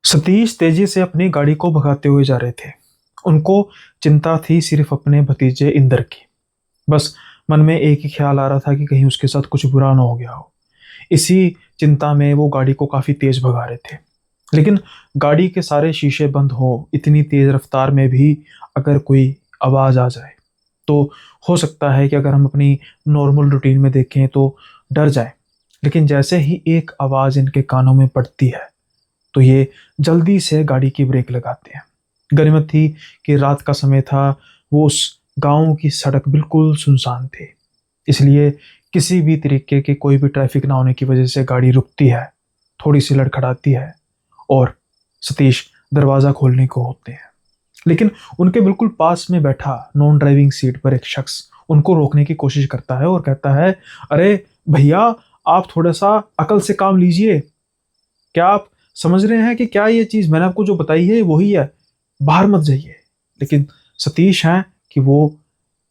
सतीश तेजी से अपनी गाड़ी को भगाते हुए जा रहे थे। उनको चिंता थी सिर्फ अपने भतीजे इंदर की। बस मन में एक ही ख्याल आ रहा था कि कहीं उसके साथ कुछ बुरा ना हो गया हो। इसी चिंता में वो गाड़ी को काफी तेज भगा रहे थे। लेकिन गाड़ी के सारे शीशे बंद हो, इतनी तेज रफ्तार में भी अगर कोई आवाज आ जाए तो हो सकता है कि अगर हम अपनी नॉर्मल रूटीन में देखें तो डर जाए। लेकिन जैसे ही एक आवाज इनके कानों में पड़ती है तो ये जल्दी से गाड़ी की ब्रेक लगाते हैं। गनीमत थी कि रात का समय था। वो उस गांव की सड़क बिल्कुल सुनसान थी, इसलिए किसी भी तरीके के कोई भी ट्रैफिक ना होने की वजह से गाड़ी रुकती है, थोड़ी सी लड़खड़ाती है और सतीश दरवाज़ा खोलने को होते हैं। लेकिन उनके बिल्कुल पास में बैठा नॉन ड्राइविंग सीट पर एक शख्स उनको रोकने की कोशिश करता है और कहता है, अरे भैया, आप थोड़ा सा अकल से काम लीजिए। क्या आप समझ रहे हैं कि क्या ये चीज़ मैंने आपको जो बताई है वही है? बाहर मत जाइए। लेकिन सतीश हैं कि वो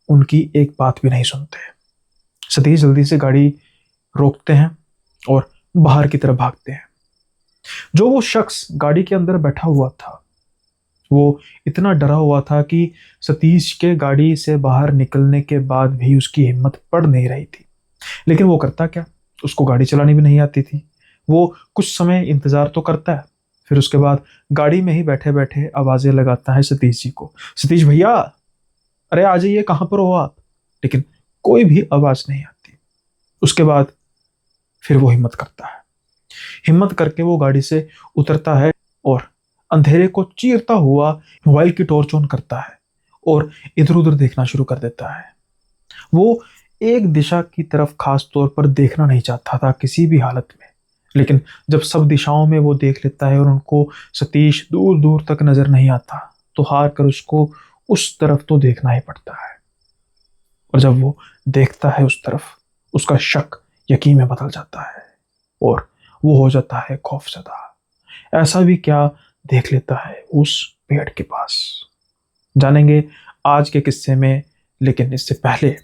उनकी एक बात भी नहीं सुनते। सतीश जल्दी से गाड़ी रोकते हैं और बाहर की तरफ भागते हैं। जो वो शख्स गाड़ी के अंदर बैठा हुआ था वो इतना डरा हुआ था कि सतीश के गाड़ी से बाहर निकलने के बाद भी उसकी हिम्मत पड़ नहीं रही थी। लेकिन वो करता क्या, उसको गाड़ी चलानी भी नहीं आती थी। वो कुछ समय इंतजार तो करता है, फिर उसके बाद गाड़ी में ही बैठे बैठे आवाजें लगाता है सतीश जी को, सतीश भैया, अरे आ जाइए, कहाँ पर हो आप? लेकिन कोई भी आवाज नहीं आती। उसके बाद फिर वो हिम्मत करता है। हिम्मत करके वो गाड़ी से उतरता है और अंधेरे को चीरता हुआ मोबाइल की टॉर्च ऑन करता है और इधर उधर देखना शुरू कर देता है। वो एक दिशा की तरफ खास तौर पर देखना नहीं चाहता था किसी भी हालत में। लेकिन जब सब दिशाओं में वो देख लेता है और उनको सतीश दूर दूर तक नजर नहीं आता तो हार कर उसको उस तरफ तो देखना ही पड़ता है। और जब वो देखता है उस तरफ, उसका शक यकीन में बदल जाता है और वो हो जाता है खौफजदा। ऐसा भी क्या देख लेता है उस पेड़ के पास? जानेंगे आज के किस्से में। लेकिन इससे पहले,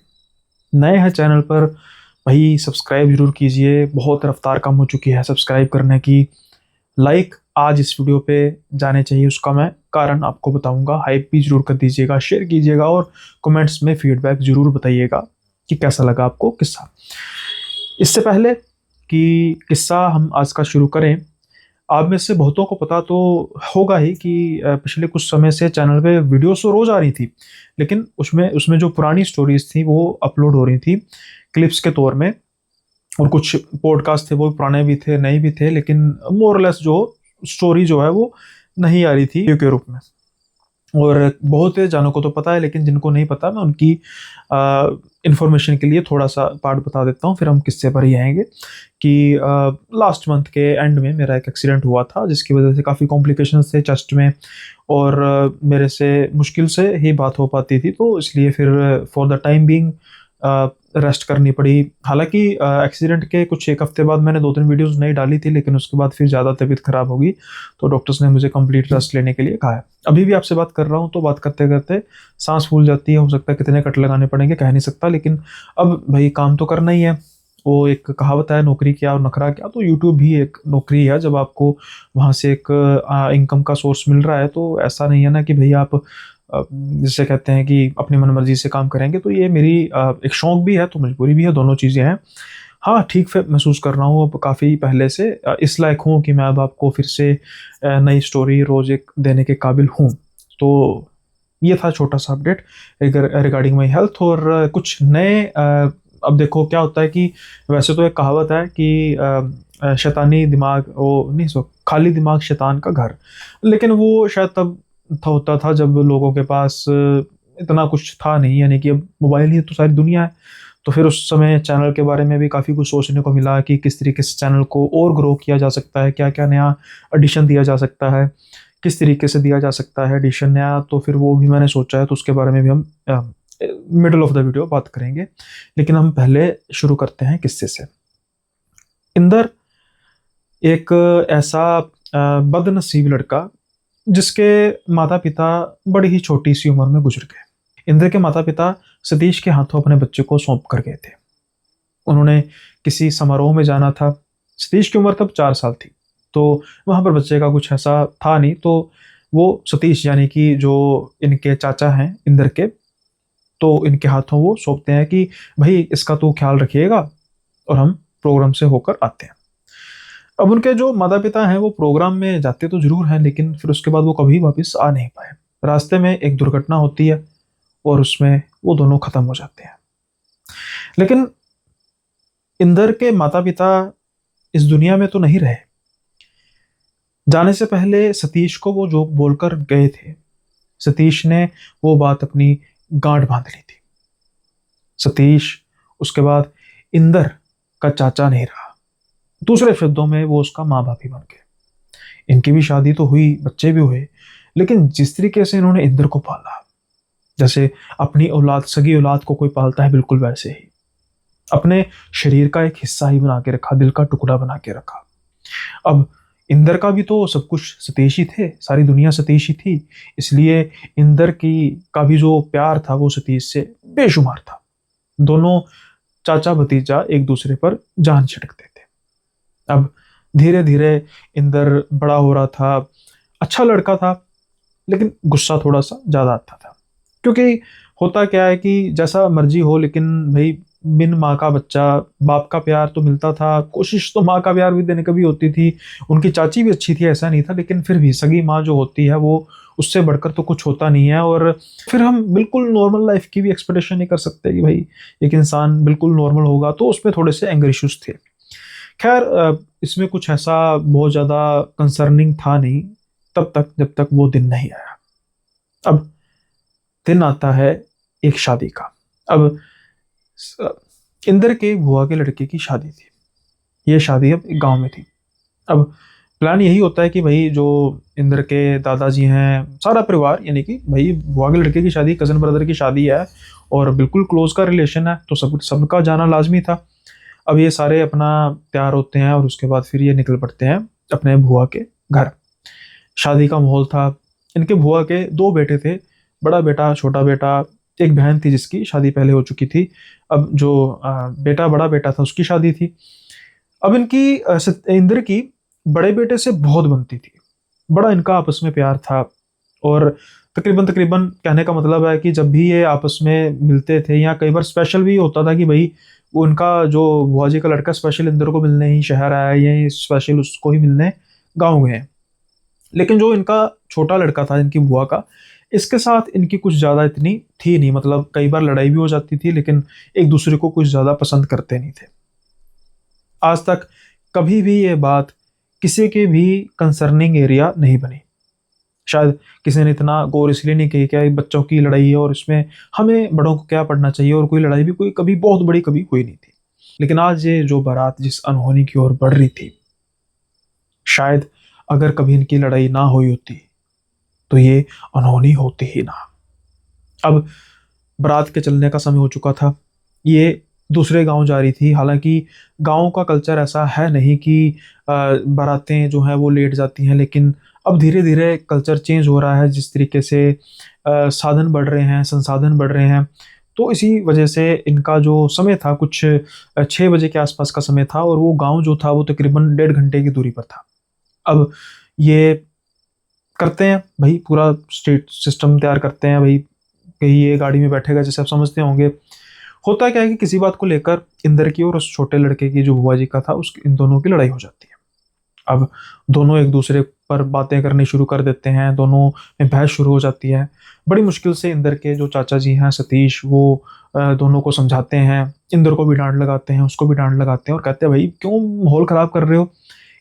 नए हैं चैनल पर, भाई सब्सक्राइब जरूर कीजिए। बहुत रफ्तार कम हो चुकी है सब्सक्राइब करने की। लाइक आज इस वीडियो पे जाने चाहिए, उसका मैं कारण आपको बताऊंगा। हाइप भी जरूर कर दीजिएगा, शेयर कीजिएगा और कमेंट्स में फीडबैक जरूर बताइएगा कि कैसा लगा आपको किस्सा। इससे पहले कि किस्सा हम आज का शुरू करें, आप में से बहुतों को पता तो होगा ही कि पिछले कुछ समय से चैनल पे वीडियोस तो रोज आ रही थी, लेकिन उसमें उसमें जो पुरानी स्टोरीज थी वो अपलोड हो रही थी क्लिप्स के तौर में। और कुछ पॉडकास्ट थे वो पुराने भी थे नए भी थे, लेकिन मोरलेस जो स्टोरी जो है वो नहीं आ रही थी वीडियो के रूप में। और बहुत जानों को तो पता है, लेकिन जिनको नहीं पता मैं उनकी इंफॉर्मेशन के लिए थोड़ा सा पार्ट बता देता हूँ, फिर हम किस्से पर ही आएंगे। कि लास्ट मंथ के एंड में मेरा एक एक्सीडेंट हुआ था जिसकी वजह से काफ़ी कॉम्प्लिकेशंस थे चेस्ट में। और मेरे से मुश्किल से ही बात हो पाती थी, तो इसलिए फिर for the time being rest करनी पड़ी। हालांकि एक्सीडेंट के कुछ एक हफ्ते बाद मैंने 2-3 वीडियोस नहीं डाली थी, लेकिन उसके बाद फिर ज़्यादा तबीयत खराब होगी तो डॉक्टर्स ने मुझे कंप्लीट रेस्ट लेने के लिए कहा है। अभी भी आपसे बात कर रहा हूँ तो बात करते करते सांस फूल जाती है, हो सकता है कितने कट लगाने पड़ेंगे कह नहीं सकता, लेकिन अब भाई काम तो करना ही है। वो एक कहावत है, नौकरी क्या और नखरा क्या, तो यूट्यूब भी एक नौकरी है। जब आपको वहाँ से एक इनकम का सोर्स मिल रहा है तो ऐसा नहीं है ना कि भाई आप जिसे कहते हैं कि अपनी मनमर्जी से काम करेंगे। तो ये मेरी एक शौक भी है तो मजबूरी भी है, दोनों चीज़ें हैं। हाँ, ठीक है, महसूस कर रहा हूँ अब काफ़ी पहले से इस लायक हूँ कि मैं अब आपको फिर से नई स्टोरी रोज एक देने के काबिल हूँ। तो ये था छोटा सा अपडेट रिगार्डिंग माई हेल्थ। और कुछ नए अब देखो क्या होता है कि वैसे तो एक कहावत है कि शैतानी दिमाग वो नहीं, सो खाली दिमाग शैतान का घर। लेकिन वो शायद तब होता था जब लोगों के पास इतना कुछ था नहीं, यानी कि अब मोबाइल ही तो सारी दुनिया है। तो फिर उस समय चैनल के बारे में भी काफ़ी कुछ सोचने को मिला कि किस तरीके से चैनल को और ग्रो किया जा सकता है, क्या क्या नया एडिशन दिया जा सकता है, किस तरीके से दिया जा सकता है एडिशन नया। तो फिर वो भी मैंने सोचा है, तो उसके बारे में भी हम मिडल ऑफ द वीडियो बात करेंगे। लेकिन हम पहले शुरू करते हैं किस्से से। इंदर एक ऐसा बदनसीब लड़का जिसके माता पिता बड़ी ही छोटी सी उम्र में गुजर गए। इंद्र के माता पिता सतीश के हाथों अपने बच्चे को सौंप कर गए थे। उन्होंने किसी समारोह में जाना था। सतीश की उम्र तब 4 साल थी। तो वहाँ पर बच्चे का कुछ ऐसा था नहीं, तो वो सतीश यानी कि जो इनके चाचा हैं इंदर के, तो इनके हाथों वो सौंपते हैं कि भाई इसका तू ख्याल रखिएगा और हम प्रोग्राम से होकर आते हैं। अब उनके जो माता पिता हैं वो प्रोग्राम में जाते तो जरूर हैं, लेकिन फिर उसके बाद वो कभी वापस आ नहीं पाए। रास्ते में एक दुर्घटना होती है और उसमें वो दोनों खत्म हो जाते हैं। लेकिन इंदर के माता पिता इस दुनिया में तो नहीं रहे। जाने से पहले सतीश को वो जो बोलकर गए थे, सतीश ने वो बात अपनी गांठ बांध ली थी। सतीश उसके बाद इंदर का चाचा नहीं रहा, दूसरे शब्दों में वो उसका माँ बाप ही बन गए। इनकी भी शादी तो हुई, बच्चे भी हुए, लेकिन जिस तरीके से इन्होंने इंदर को पाला, जैसे अपनी औलाद, सगी औलाद को कोई पालता है, बिल्कुल वैसे ही अपने शरीर का एक हिस्सा ही बना के रखा, दिल का टुकड़ा बना के रखा। अब इंदर का भी तो सब कुछ सतीश ही थे, सारी दुनिया सतीश ही थी, इसलिए इंदर की का भी जो प्यार था वो सतीश से बेशुमार था। दोनों चाचा भतीजा एक दूसरे पर जान छिड़कते थे। अब धीरे धीरे इंदर बड़ा हो रहा था, अच्छा लड़का था, लेकिन गुस्सा थोड़ा सा ज्यादा आता था। क्योंकि होता क्या है कि जैसा मर्जी हो, लेकिन भाई बिन माँ का बच्चा, बाप का प्यार तो मिलता था, कोशिश तो माँ का प्यार भी देने की भी होती थी। उनकी चाची भी अच्छी थी, ऐसा नहीं था, लेकिन फिर भी सगी माँ जो होती है वो उससे बढ़कर तो कुछ होता नहीं है। और फिर हम बिल्कुल नॉर्मल लाइफ की भी एक्सपेक्टेशन नहीं कर सकते कि भाई एक इंसान बिल्कुल नॉर्मल होगा, तो उसमें थोड़े से एंगर इश्यूज थे। खैर इसमें कुछ ऐसा बहुत ज़्यादा कंसर्निंग था नहीं तब तक, जब तक वो दिन नहीं आया। अब दिन आता है एक शादी का। अब इंदर के बुआ के लड़के की शादी थी। ये शादी अब एक गांव में थी। अब प्लान यही होता है कि भाई जो इंदर के दादाजी हैं, सारा परिवार, यानी कि भाई बुआ के लड़के की शादी, कजन ब्रदर की शादी है और बिल्कुल क्लोज का रिलेशन है, तो सबका जाना लाजमी था। अब ये सारे अपना तैयार होते हैं और उसके बाद फिर ये निकल पड़ते हैं अपने बुआ के घर। शादी का माहौल था। इनके बुआ के दो बेटे थे, बड़ा बेटा, छोटा बेटा, एक बहन थी जिसकी शादी पहले हो चुकी थी। अब जो बेटा, बड़ा बेटा था, उसकी शादी थी। अब इनकी इंद्र की बड़े बेटे से बहुत बनती थी, बड़ा इनका आपस में प्यार था। और तकरीबन तकरीबन कहने का मतलब है कि जब भी ये आपस में मिलते थे, या कई बार स्पेशल भी होता था कि भाई वो उनका जो बुआ जी का लड़का स्पेशल इंदर को मिलने ही शहर आया है, या स्पेशल उसको ही मिलने गाँव गए हैं। लेकिन जो इनका छोटा लड़का था, इनकी बुआ का, इसके साथ इनकी कुछ ज़्यादा इतनी थी नहीं। मतलब कई बार लड़ाई भी हो जाती थी, लेकिन एक दूसरे को कुछ ज़्यादा पसंद करते नहीं थे। आज तक कभी भी ये बात किसी के भी कंसर्निंग एरिया नहीं बनी। शायद किसी ने इतना गौर इसलिए नहीं की, क्या ये बच्चों की लड़ाई है और इसमें हमें बड़ों को क्या पढ़ना चाहिए, और कोई लड़ाई भी कोई कभी बहुत बड़ी कभी हुई नहीं थी। लेकिन आज ये जो बारात जिस अनहोनी की ओर बढ़ रही थी, शायद अगर कभी इनकी लड़ाई ना हुई होती तो ये अनहोनी होती ही ना। अब बारात के चलने का समय हो चुका था। ये दूसरे गांव जा रही थी। हालांकि गांव का कल्चर ऐसा है नहीं कि बारातें जो हैं वो लेट जाती हैं, लेकिन अब धीरे धीरे कल्चर चेंज हो रहा है। जिस तरीके से साधन बढ़ रहे हैं, संसाधन बढ़ रहे हैं, तो इसी वजह से इनका जो समय था कुछ 6 बजे के आसपास का समय था, और वो गांव जो था वो तकरीबन 1.5 घंटे की दूरी पर था। अब ये करते हैं भाई, पूरा स्टेट सिस्टम तैयार करते हैं भाई, कहीं ये गाड़ी में बैठेगा, जैसे आप समझते होंगे। होता क्या है कि किसी बात को लेकर इंदर की और उस छोटे लड़के की जो बुआ जी का था, उस इन दोनों की लड़ाई हो जाती है। अब दोनों एक दूसरे पर बातें करनी शुरू कर देते हैं, दोनों में बहस शुरू हो जाती है। बड़ी मुश्किल से इंदर के जो चाचा जी हैं सतीश, वो दोनों को समझाते हैं। इंदर को भी डांट लगाते हैं, उसको भी डांट लगाते हैं, और कहते हैं भाई क्यों माहौल खराब कर रहे हो।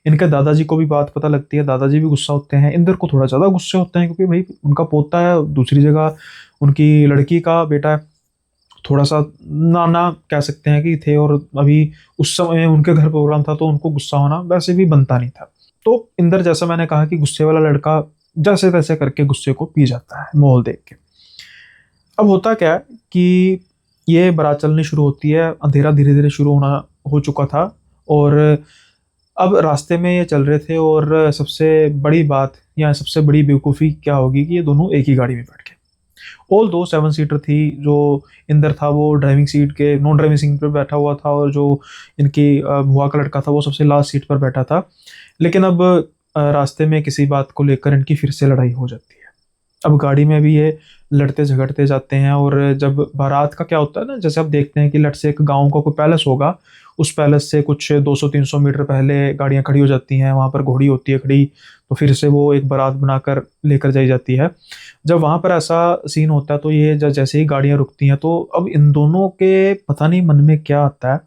इनके दादाजी को भी बात पता लगती है, दादाजी भी गुस्सा होते हैं। इंदर को थोड़ा ज़्यादा गुस्से होते हैं, क्योंकि भाई उनका पोता है, दूसरी जगह उनकी लड़की का बेटा है। थोड़ा सा नाना कह सकते हैं कि थे, और अभी उस समय उनके घर प्रोग्राम था, तो उनको गुस्सा होना वैसे भी बनता नहीं था। तो इंदर, जैसा मैंने कहा कि गुस्से वाला लड़का, जैसे तैसे करके गुस्से को पी जाता है माहौल देख के। अब होता क्या है कि ये बारात चलनी शुरू होती है। अंधेरा धीरे धीरे शुरू होना हो चुका था, और अब रास्ते में ये चल रहे थे। और सबसे बड़ी बात या सबसे बड़ी बेवकूफ़ी क्या होगी कि ये दोनों एक ही गाड़ी में बैठ गए। ऑल दो 7 सीटर थी। जो इंदर था वो ड्राइविंग सीट के, नॉन ड्राइविंग सीट पर बैठा हुआ था, और जो इनकी बुआ का लड़का था वो सबसे लास्ट सीट पर बैठा था। लेकिन अब रास्ते में किसी बात को लेकर इनकी फिर से लड़ाई हो जाती है। अब गाड़ी में भी ये लड़ते झगड़ते जाते हैं। और जब बारात का क्या होता है ना, जैसे आप देखते हैं कि लट से एक गांव का कोई पैलेस होगा, उस पैलेस से कुछ 200-300 मीटर पहले गाड़ियां खड़ी हो जाती हैं, वहां पर घोड़ी होती है खड़ी, तो फिर से वो एक बारात बनाकर लेकर जाई जाती है। जब वहां पर ऐसा सीन होता है तो ये जैसे ही गाड़ियां रुकती हैं तो अब इन दोनों के पता नहीं मन में क्या आता है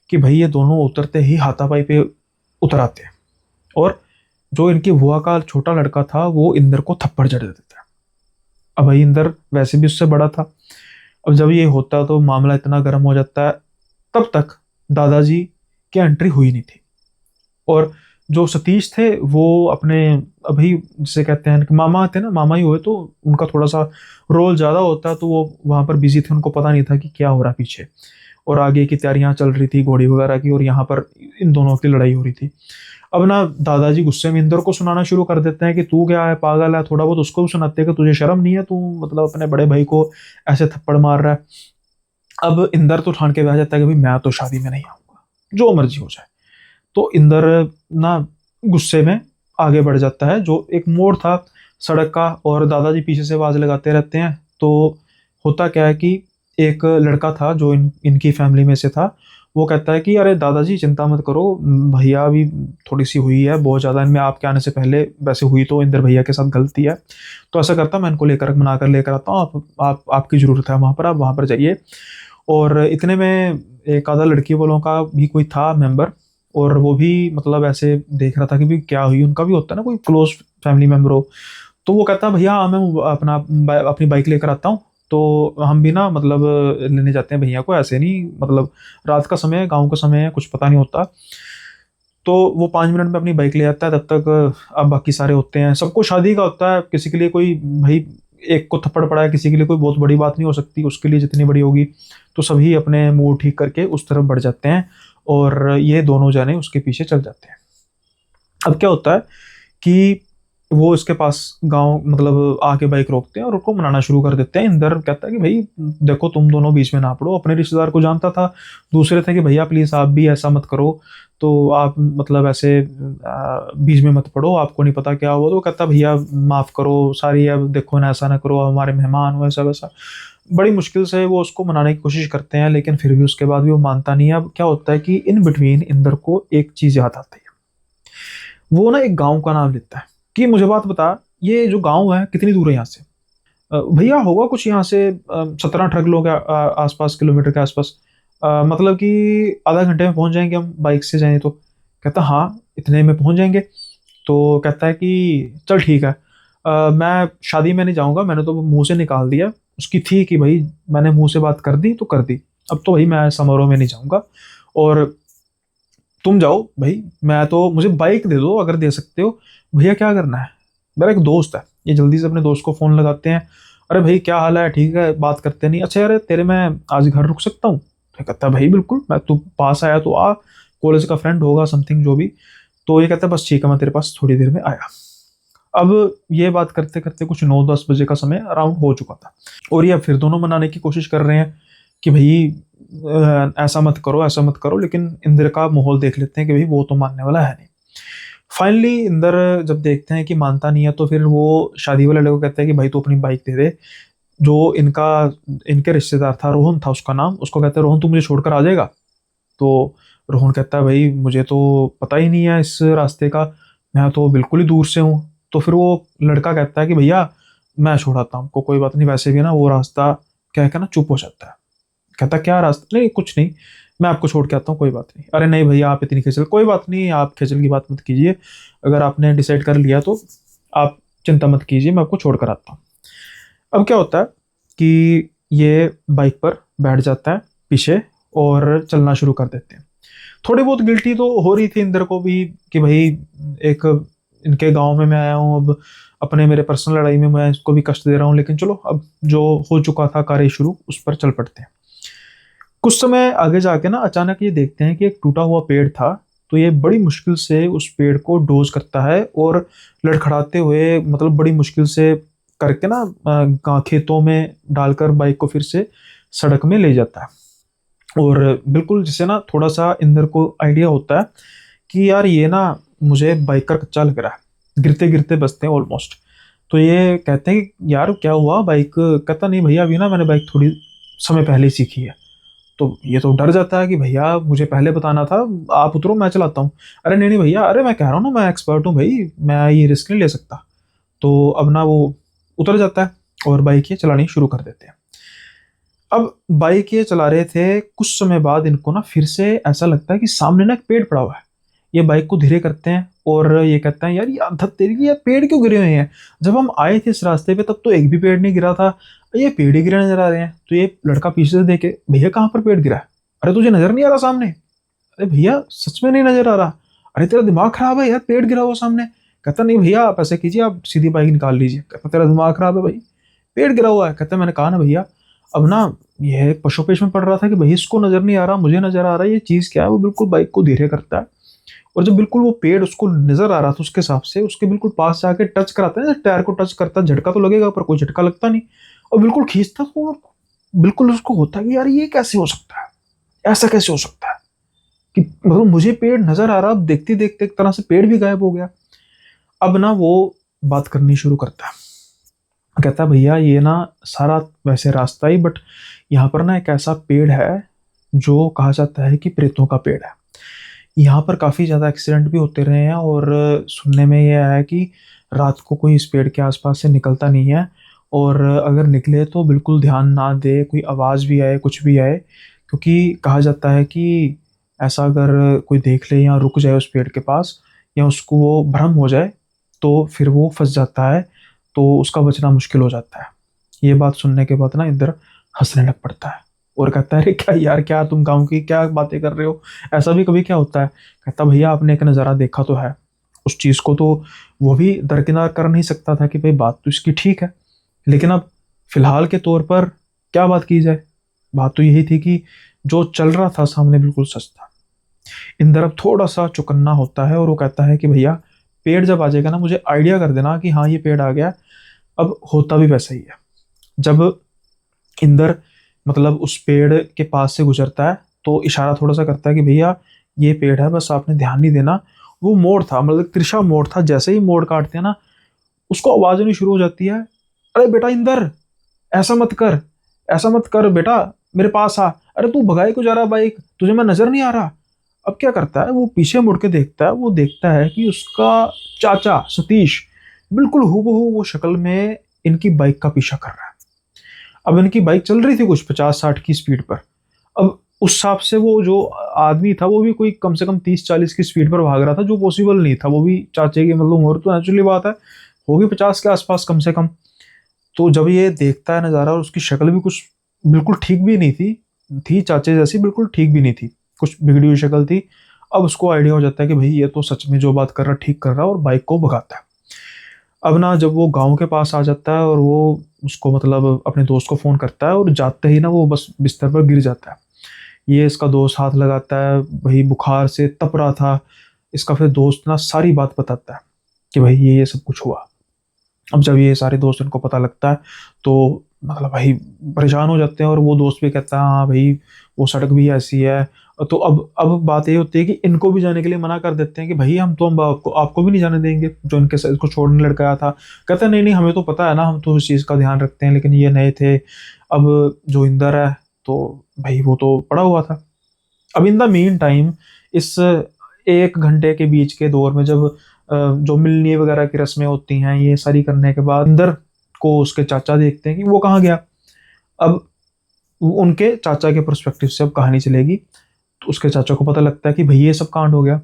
कि भाई ये दोनों उतरते ही हाथापाई पे उतर आते हैं। और जो इनकी बुआ का छोटा लड़का था वो इंदर को थप्पड़ जड़ देता है। अब भाई इंदर वैसे भी उससे बड़ा था। अब जब ये होता तो मामला इतना गर्म हो जाता है। तब तक दादाजी की एंट्री हुई नहीं थी। और जो सतीश थे वो अपने, अभी जिसे कहते हैं कि मामा थे ना, मामा ही हुए, तो उनका थोड़ा सा रोल ज़्यादा होता है, तो वो वहाँ पर बिजी थे, उनको पता नहीं था कि क्या हो रहा है पीछे। और आगे की तैयारियां चल रही थी घोड़ी वगैरह की, और यहाँ पर इन दोनों की लड़ाई हो रही थी। अब ना दादाजी गुस्से में इंदर को सुनाना शुरू कर देते हैं कि तू क्या है, पागल है। थोड़ा बहुत उसको भी सुनाते हैं कि तुझे शर्म नहीं है, तू मतलब अपने बड़े भाई को ऐसे थप्पड़ मार रहा है। अब इंदर तो ठान के बैठ जाता है कि भाई मैं तो शादी में नहीं आऊंगा, जो मर्जी हो जाए। तो इंदर ना गुस्से में आगे बढ़ जाता है। जो एक मोड़ था सड़क का, और दादाजी पीछे से आवाज लगाते रहते हैं। तो होता क्या है कि एक लड़का था जो इनकी फैमिली में से था, वो कहता है कि अरे दादाजी चिंता मत करो, भैया भी थोड़ी सी हुई है बहुत ज़्यादा इनमें, आपके आने से पहले वैसे हुई तो इंदर भैया के साथ गलती है। तो ऐसा करता मैं इनको लेकर मना कर लेकर आता हूँ, आप आपकी ज़रूरत है वहाँ पर, आप वहाँ पर जाइए। और इतने में एक आधा लड़की वालों का भी कोई था मेंबर, और वो भी मतलब ऐसे देख रहा था कि भी क्या हुई, उनका भी होता है ना कोई क्लोज फैमिली मेंबर हो। तो वो कहता है भैया हाँ, मैं अपनी बाइक लेकर आता हूँ, तो हम भी ना मतलब लेने जाते हैं भैया को, ऐसे नहीं मतलब रात का समय है, गाँव का समय है, कुछ पता नहीं होता। तो वो 5 मिनट में अपनी बाइक ले आता है। तब तक अब बाकी सारे होते हैं, सबको शादी का होता है, किसी के लिए कोई भाई एक को थप्पड़ पड़ा है, किसी के लिए कोई बहुत बड़ी बात नहीं हो सकती, उसके लिए जितनी बड़ी होगी। तो सभी अपने मूड ठीक करके उस तरफ बढ़ जाते हैं, और ये दोनों जाने उसके पीछे चल जाते हैं। अब क्या होता है कि वो इसके पास गांव मतलब आके बाइक रोकते हैं और उसको मनाना शुरू कर देते हैं। इंदर कहता है कि भाई देखो तुम दोनों बीच में ना पड़ो, अपने रिश्तेदार को जानता था। दूसरे थे कि भैया प्लीज आप भी ऐसा मत करो, तो आप मतलब ऐसे बीच में मत पड़ो, आपको नहीं पता क्या हुआ। तो वो कहता भैया माफ करो, सारी अब देखो ना, ऐसा ना करो, हमारे मेहमान हो, ऐसा वैसा। बड़ी मुश्किल से वो उसको मनाने की कोशिश करते हैं, लेकिन फिर भी उसके बाद भी वो मानता नहीं है। अब क्या होता है कि इन बिटवीन इंदर को एक चीज याद आती है। वो ना एक गांव का नाम लेता है कि मुझे बात बता, ये जो गांव है कितनी दूर है यहाँ से। भैया होगा कुछ यहाँ से 17-18 किलो के आसपास, किलोमीटर के आसपास। मतलब कि आधा घंटे में पहुंच जाएंगे हम, बाइक से जाएं तो। कहता हाँ इतने में पहुंच जाएंगे। तो कहता है कि चल ठीक है, मैं शादी में नहीं जाऊंगा, मैंने तो मुंह से निकाल दिया। उसकी थी कि भाई मैंने मुंह से बात कर दी तो कर दी, अब तो भाई मैं समारोह में नहीं जाऊंगा, और तुम जाओ भाई, मैं तो मुझे बाइक दे दो अगर दे सकते हो। भैया क्या करना है, मेरा एक दोस्त है। ये जल्दी से अपने दोस्त को फोन लगाते हैं, अरे भाई क्या हाल है, ठीक है, बात करते नहीं, अच्छा यार तेरे मैं आज घर रुक सकता हूँ। तो कहता है भाई बिल्कुल, मैं तू पास आया तो आ, कॉलेज का फ्रेंड होगा समथिंग जो भी। तो ये कहता है बस ठीक है, मैं तेरे पास थोड़ी देर में आया। अब ये बात करते करते कुछ 9-10 बजे का समय अराउंड हो चुका था, और ये अब फिर दोनों मनाने की कोशिश कर रहे हैं कि भाई ऐसा मत करो, ऐसा मत करो। लेकिन इंद्र का माहौल देख लेते हैं कि भाई वो तो मानने वाला है नहीं। फाइनली इंदर जब देखते हैं कि मानता नहीं है, तो फिर वो शादी वाले लड़के को कहते हैं कि भाई तू अपनी बाइक दे दे। जो इनका इनके रिश्तेदार था, रोहन था उसका नाम, उसको कहते हैं रोहन तू मुझे छोड़कर आ जाएगा। तो रोहन कहता है भाई मुझे तो पता ही नहीं है इस रास्ते का, मैं तो बिल्कुल ही दूर से हूँ। तो फिर वो लड़का कहता है कि भैया मैं छोड़ाता हूँ आपको, कोई बात नहीं, वैसे भी ना वो रास्ता कह के ना चुप हो जाता है। कहता क्या रास्ता, नहीं कुछ नहीं, मैं आपको छोड़ के आता हूँ, कोई बात नहीं। अरे नहीं भैया आप इतनी खेचल, कोई बात नहीं, आप खेचल की बात मत कीजिए, अगर आपने डिसाइड कर लिया तो आप चिंता मत कीजिए, मैं आपको छोड़ कर आता हूँ। अब क्या होता है कि ये बाइक पर बैठ जाता है पीछे, और चलना शुरू कर देते हैं। थोड़ी बहुत गिल्टी तो हो रही थी इंदर को भी कि भाई एक इनके गांव में मैं आया हूँ, अब अपने मेरे पर्सनल लड़ाई में मैं इसको भी कष्ट दे रहा हूँ, लेकिन चलो अब जो हो चुका था कार्य शुरू, उस पर चल पड़ते हैं। कुछ समय आगे जाके ना अचानक ये देखते हैं कि एक टूटा हुआ पेड़ था। तो ये बड़ी मुश्किल से उस पेड़ को डोज करता है, और लड़खड़ाते हुए मतलब बड़ी मुश्किल से करके ना खेतों में डालकर बाइक को फिर से सड़क में ले जाता है। और बिल्कुल जिससे ना थोड़ा सा इंदर को आइडिया होता है कि यार ये ना मुझे बाइक का कच्चा लग रहा है, गिरते गिरते बचते हैं ऑलमोस्ट। तो ये कहते हैं कि यार क्या हुआ बाइक? कहता नहीं भैया अभी ना मैंने बाइक थोड़ी समय पहले ही सीखी है। तो ये तो डर जाता है कि भैया मुझे पहले बताना था, आप उतरो मैं चलाता हूँ। अरे नहीं नहीं भैया, अरे मैं कह रहा हूँ ना मैं एक्सपर्ट हूँ भाई, मैं ये रिस्क नहीं ले सकता। तो अब ना वो उतर जाता है और बाइक ये चलानी शुरू कर देते हैं। अब बाइक ये चला रहे थे, कुछ समय बाद इनको ना फिर से ऐसा लगता है कि सामने ना एक पेड़ पड़ा हुआ है। ये बाइक को धीरे करते हैं और ये कहते हैं यार ये धत तेरी की, ये पेड़ क्यों गिरे हुए हैं? जब हम आए थे इस रास्ते पे तब तो एक भी पेड़ नहीं गिरा था, ये पेड़ ही गिरे नजर आ रहे हैं। तो ये लड़का पीछे से देखे, भैया कहाँ पर पेड़ गिरा है? अरे तुझे नजर नहीं आ रहा सामने? अरे भैया सच में नहीं नजर आ रहा। अरे तेरा दिमाग खराब है यार, पेड़ गिरा हुआ सामने। कहता नहीं भैया आप ऐसे कीजिए, आप सीधी बाइक निकाल लीजिए। कहता तेरा दिमाग खराब है भाई, पेड़ गिरा हुआ है। कहता मैंने कहा ना भैया। अब ना यह पशोपेश में पड़ रहा था कि भाई इसको नजर नहीं आ रहा, मुझे नजर आ रहा है, ये चीज क्या है? वो बिल्कुल बाइक को धीरे करता है और जब बिल्कुल वो पेड़ उसको नजर आ रहा था उसके हिसाब से उसके बिल्कुल पास जाके टच कराता है, टायर को टच करता है, झटका तो लगेगा पर कोई झटका लगता नहीं। और बिल्कुल खींचता तो बिल्कुल उसको होता है कि यार ये कैसे हो सकता है, ऐसा कैसे हो सकता है कि मतलब मुझे पेड़ नजर आ रहा, अब देखते देखते एक तरह से पेड़ भी गायब हो गया। अब ना वो बात करनी शुरू करता है, कहता भैया ये ना सारा वैसे रास्ता ही, बट यहाँ पर ना एक ऐसा पेड़ है जो कहा जाता है कि प्रेतों का पेड़ है। यहाँ पर काफ़ी ज़्यादा एक्सीडेंट भी होते रहे हैं और सुनने में ये आया कि रात को कोई इस पेड़ के आसपास से निकलता नहीं है, और अगर निकले तो बिल्कुल ध्यान ना दे, कोई आवाज़ भी आए कुछ भी आए, क्योंकि कहा जाता है कि ऐसा अगर कोई देख ले या रुक जाए उस पेड़ के पास या उसको वो भ्रम हो जाए तो फिर वो फंस जाता है, तो उसका बचना मुश्किल हो जाता है। ये बात सुनने के बाद ना इंद्र हंसने लग पड़ता है और कहता है अरे क्या यार, क्या तुम गाँव की क्या बातें कर रहे हो, ऐसा भी कभी क्या होता है? कहता भैया आपने एक नज़ारा देखा तो है, उस चीज़ को तो वो भी दरकिनार कर नहीं सकता था कि भाई बात तो इसकी ठीक है, लेकिन अब फिलहाल के तौर पर क्या बात की जाए? बात तो यही थी कि जो चल रहा था सामने बिल्कुल सच था। इंद्र अब थोड़ा सा चौकन्ना होता है और वो कहता है कि भैया पेड़ जब आ जाएगा ना मुझे आइडिया कर देना कि हाँ ये पेड़ आ गया। अब होता भी वैसा ही है। जब इंद्र मतलब उस पेड़ के पास से गुजरता है तो इशारा थोड़ा सा करता है कि भैया ये पेड़ है, बस आपने ध्यान नहीं देना। वो मोड़ था, मतलब तिरछा मोड़ था, जैसे ही मोड़ काटते हैं ना उसको आवाज आनी शुरू हो जाती है, अरे बेटा इंद्र ऐसा मत कर, ऐसा मत कर बेटा, मेरे पास आ। अरे तू भगाए को जा रहा बाइक, तुझे मैं नजर नहीं आ रहा? अब क्या करता है वो पीछे मुड़ के देखता है, वो देखता है कि उसका चाचा सतीश बिल्कुल हूबहू वो शक्ल में इनकी बाइक का पीछा कर रहा है। अब इनकी बाइक चल रही थी कुछ 50-60 की स्पीड पर। अब उस हिसाब से वो जो आदमी था वो भी कोई कम से कम 30-40 की स्पीड पर भाग रहा था, जो पॉसिबल नहीं था। वो भी चाचे की मतलब उम्र तो नेचुरली बात है होगी 50 के आसपास कम से कम। तो जब ये देखता है नज़ारा और उसकी शक्ल भी कुछ बिल्कुल ठीक भी नहीं थी चाचे जैसी, बिल्कुल ठीक भी नहीं थी, कुछ बिगड़ी हुई शक्ल थी। अब उसको आइडिया हो जाता है कि भाई ये तो सच में जो बात कर रहा ठीक कर रहा है, और बाइक को भगाता है। अब ना जब वो गांव के पास आ जाता है और वो उसको मतलब अपने दोस्त को फ़ोन करता है और जाते ही ना वो बस बिस्तर पर गिर जाता है। ये इसका दोस्त हाथ लगाता है, भाई बुखार से तप रहा था। इसका फिर दोस्त ना सारी बात बताता है कि भाई ये सब कुछ हुआ। अब जब ये सारे दोस्त उनको पता लगता है तो मतलब भाई परेशान हो जाते हैं, और वो दोस्त भी कहता है हाँ भाई वो सड़क भी ऐसी है। तो अब बात ये होती है कि इनको भी जाने के लिए मना कर देते हैं कि भाई हम आपको भी नहीं जाने देंगे, जो इनके साथ इसको छोड़ने लड़का आया था। कहता है नहीं नहीं हमें तो पता है ना, हम तो इस चीज़ का ध्यान रखते हैं, लेकिन ये नए थे। अब जो इंदर है तो भाई वो तो पड़ा हुआ था। अब इन द मीन टाइम इस 1 घंटे के बीच के दौर में जब जो मिलनी वगैरह की रस्में होती हैं, ये सारी करने के बाद इंदर को उसके चाचा देखते हैं कि वो कहाँ गया। अब उनके चाचा के पर्सपेक्टिव से अब कहानी चलेगी। तो उसके चाचा को पता लगता है कि भाई ये सब कांड हो गया।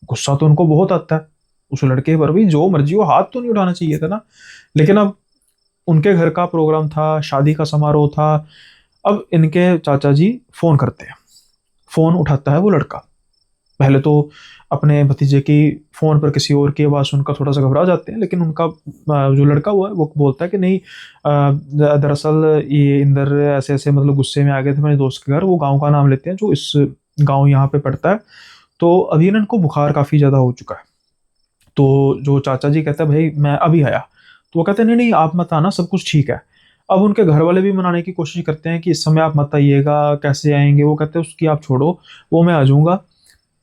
गुस्सा तो उनको बहुत आता है उस लड़के पर भी, जो मर्जी हो हाथ तो नहीं उठाना चाहिए था ना। लेकिन अब उनके घर का प्रोग्राम था, शादी का समारोह था। अब इनके चाचा जी फोन करते हैं, फोन उठाता है वो लड़का। पहले तो अपने भतीजे की फोन पर किसी और की आवाज़ सुनकर थोड़ा सा घबरा जाते हैं, लेकिन उनका जो लड़का हुआ है वो बोलता है कि नहीं, दरअसल ये इंदर ऐसे ऐसे मतलब गुस्से में आ गए थे मेरे दोस्त के घर, वो गांव का नाम लेते हैं जो इस गांव यहाँ पे पड़ता है। तो अभी ना इनको बुखार काफ़ी ज़्यादा हो चुका है। तो जो चाचा जी कहते हैं भाई मैं अभी आया, तो वो कहते हैं नहीं नहीं आप मत आना, सब कुछ ठीक है। अब उनके घर वाले भी मनाने की कोशिश करते हैं कि इस समय आप मत आइएगा, कैसे आएंगे? वो कहते हैं उसकी आप छोड़ो, वो मैं आ जाऊंगा।